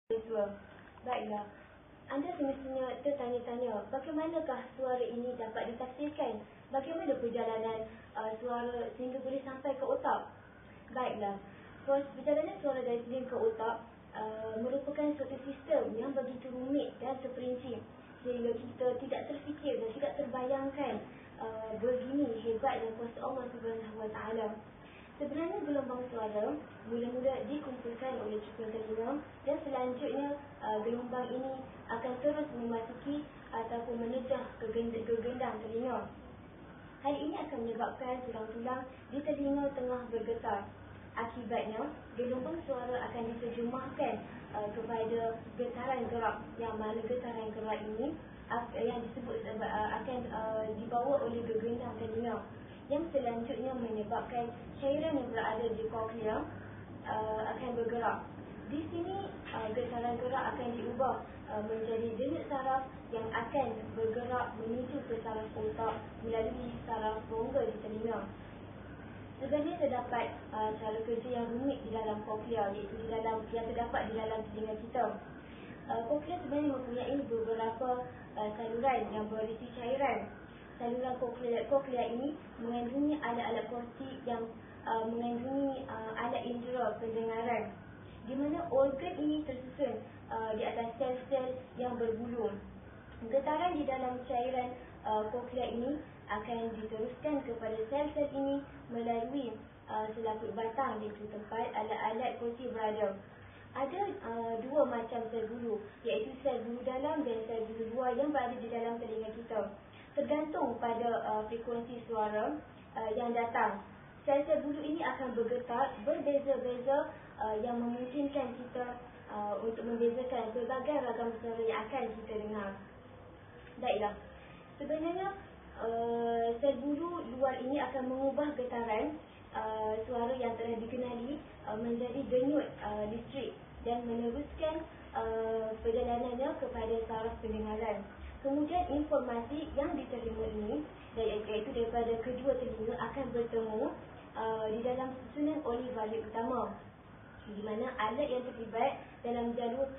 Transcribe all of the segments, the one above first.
Siswa. Baiklah, anda semestinya tertanya-tanya, bagaimanakah suara ini dapat ditafsirkan? Bagaimana perjalanan suara sehingga boleh sampai ke otak? Baiklah, perjalanan suara dari telinga ke otak merupakan suatu sistem yang begitu rumit dan terperinci sehingga kita tidak terfikir dan tidak terbayangkan begini hebatnya kuasa Allah SWT. Sebenarnya gelombang suara mula-mula dikumpulkan oleh cukul telinga dan selanjutnya gelombang ini akan terus memasuki ataupun menedah ke gendang telinga. Hal ini akan menyebabkan tulang-tulang di telinga tengah bergetar. Akibatnya, gelombang suara akan diterjemahkan kepada getaran gerak, yang mana getaran gerak ini yang disebut akan dibawa oleh gendang telinga, yang selanjutnya menyebabkan cairan yang berada di koklea akan bergerak. Di sini getaran gerak akan diubah menjadi denyut saraf yang akan bergerak menuju ke saraf otak melalui saraf rongga di telinga. Sebenarnya terdapat cara kerja yang rumit di dalam koklea, iaitu yang terdapat di dalam telinga kita. Koklea sebenarnya mempunyai beberapa saluran yang berisi cairan. Saluran koklea ini mengandungi alat-alat kortik yang mengandungi alat indera pendengaran, di mana organ ini tersusun di atas sel-sel yang berbulu. Getaran di dalam cairan koklea ini akan diteruskan kepada sel-sel ini melalui selaput batang, iaitu tempat alat-alat kortik berada. Ada dua macam sel bulu, iaitu sel bulu dalam dan sel bulu luar yang berada di dalam telinga kita. Tergantung pada frekuensi suara yang datang, sel-sel bulu ini akan bergetar berbeza-beza yang memungkinkan kita untuk membezakan pelbagai ragam suara yang akan kita dengar. Baiklah, sebenarnya sel bulu luar ini akan mengubah getaran suara yang telah dikenali menjadi denyut listrik dan meneruskan perjalanannya kepada saraf pendengaran. Kemudian informasi yang diterima ini, iaitu daripada kedua telinga, akan bertemu di dalam susunan olivarik utama, di mana alat yang terlibat dalam jalur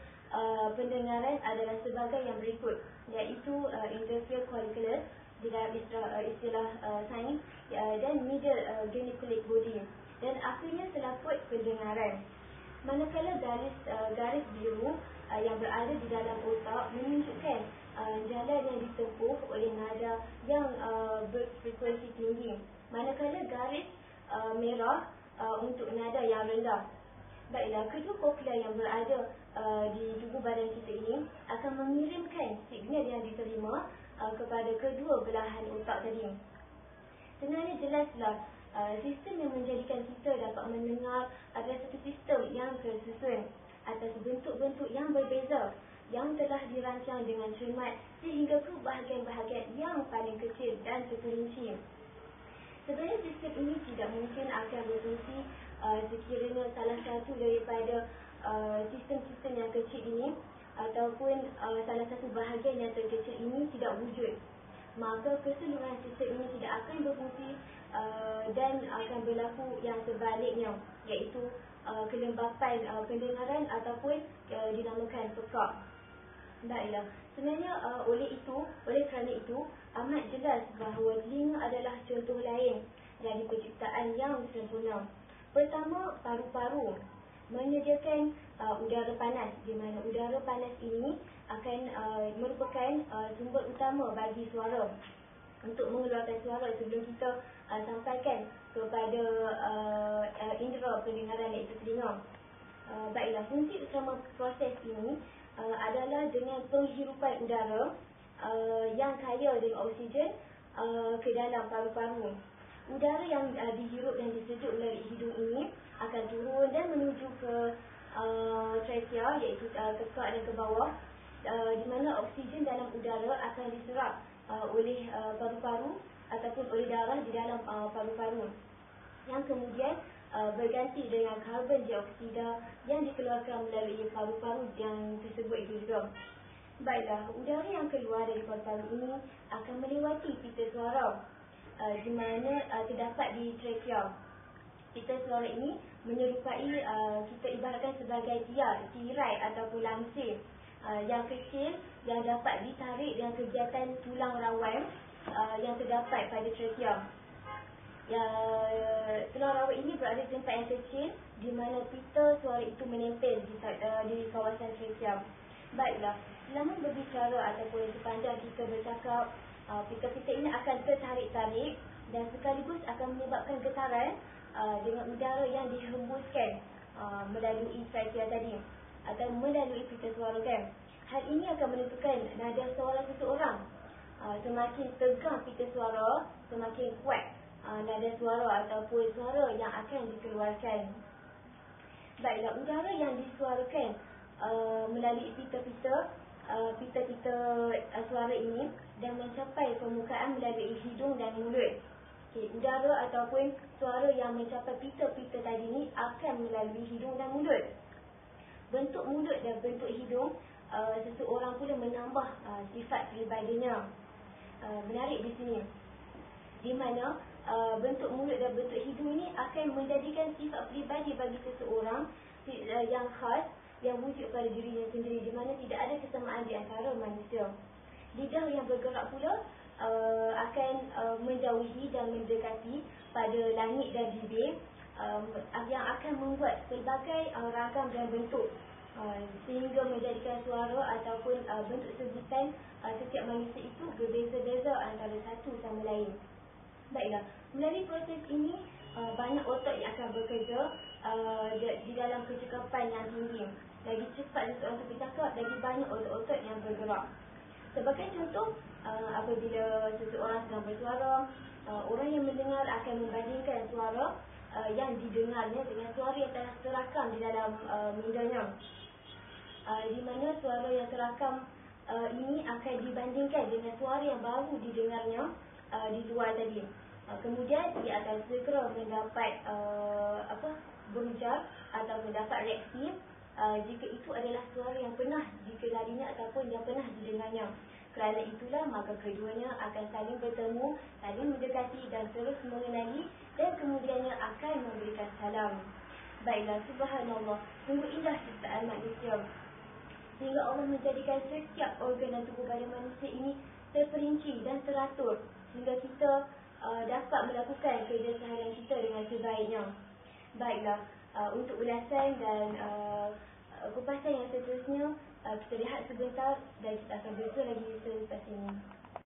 pendengaran adalah sebagai yang berikut, iaitu interface colliculus di dalam istilah sains, dan middle geniculate body, dan akhirnya selaput pendengaran. Manakala garis biru yang berada di dalam otak menunjukkan jalan yang ditempuh oleh nada yang berfrekuensi tinggi, manakala garis merah untuk nada yang rendah. Baiklah, kedua koklea yang berada di tubuh badan kita ini akan mengirimkan signal yang diterima kepada kedua belahan otak tadi. Sebenarnya jelaslah sistem yang menjadikan kita dapat mendengar adalah satu sistem yang tersusun atas bentuk-bentuk yang berbeza yang telah dirancang dengan cermat sehingga ke bahagian-bahagian yang paling kecil dan terperinci. Sebenarnya sistem ini tidak mungkin akan berfungsi sekiranya salah satu daripada sistem-sistem yang kecil ini ataupun salah satu bahagian yang terkecil ini tidak wujud. Maka keseluruhan sistem ini tidak akan berfungsi dan akan berlaku yang sebaliknya, iaitu kelembapan pendengaran ataupun dinamakan pekak. Baiklah, sebenarnya oleh kerana itu amat jelas bahawa telinga adalah contoh lain dari penciptaan yang sempurna. Pertama, paru-paru menyediakan udara panas, di mana udara panas ini akan merupakan sumber utama bagi suara untuk mengeluarkan suara sebelum kita sampaikan kepada indera pendengaran, iaitu telinga. Baiklah, fungsi utama proses ini adalah dengan penghirupan udara yang kaya dengan oksigen ke dalam paru-paru. Udara yang dihirup dan disejuk melalui hidung ini akan turun dan menuju ke trachea, iaitu tekak dan ke bawah, di mana oksigen dalam udara akan diserap oleh paru-paru ataupun oleh darah di dalam paru-paru, yang kemudian berganti dengan karbon dioksida yang dikeluarkan melalui paru-paru yang tersebut itu juga. Baiklah, udara yang keluar dari paru-paru ini akan melewati pita suara, di mana terdapat di trachea. Pita suara ini menyerupai, kita ibaratkan sebagai tirai ataupun langsir yang kecil yang dapat ditarik dengan kegiatan tulang rawan yang terdapat pada trachea. Tulang rawan ini berada di tempat yang kecil di mana pita suara itu menempel di kawasan trachea. Baiklah, selama berbicara ataupun sepanjang kita bercakap, pita-pita ini akan tertarik-tarik dan sekaligus akan menyebabkan getaran dengan udara yang dihembuskan melalui trachea tadi atau melalui pita suara kan. Hal ini akan menentukan nada suara seseorang. Semakin tegang pita suara, semakin kuat nada suara ataupun suara yang akan dikeluarkan. Baiklah, udara yang disuarakan melalui pita-pita suara ini dan mencapai permukaan melalui hidung dan mulut. Udara ataupun suara yang mencapai pita-pita tadi ini akan melalui hidung dan mulut. Bentuk mulut dan bentuk hidung seseorang pula menambah sifat peribadinya. Menarik di sini, di mana bentuk mulut dan bentuk hidung ini akan menjadikan sifat peribadi bagi seseorang yang khas, yang wujud pada dirinya sendiri, di mana tidak ada kesamaan di antara manusia. Lidah yang bergerak pula akan menjauhi dan mendekati pada langit dan bibir, yang akan membuat pelbagai ragam dan bentuk sehingga menjadikan suara ataupun bentuk sebutan setiap manusia itu berbeza-beza antara satu sama lain. Baiklah, melalui proses ini banyak otot yang akan bekerja di dalam kecekapan yang tinggi. Lagi cepat seseorang itu bercakap, lagi banyak otot-otot yang bergerak. Sebagai contoh, apabila seseorang sedang bersuara, orang yang mendengar akan membandingkan suara yang didengarnya dengan suara yang telah terakam di dalam mindanya, di mana suara yang terakam ini akan dibandingkan dengan suara yang baru didengarnya di luar tadi. Kemudian ia akan segera mendapat berujar atau mendapat reaksi jika itu adalah suara yang pernah dikenalinya ataupun yang pernah didengarnya. Kerana itulah maka keduanya akan saling bertemu, saling mendekati dan terus mengenali dan kemudiannya akan memberikan salam. Baiklah, subhanallah, sungguh indah ciptaan manusia, sehingga Allah menjadikan setiap organ dan tubuh badan manusia ini terperinci dan teratur sehingga kita dapat melakukan kerja seharian kita dengan sebaiknya. Baiklah, untuk ulasan dan kupasan yang seterusnya kita lihat sebentar dan kita akan beritahu lagi selepas ini.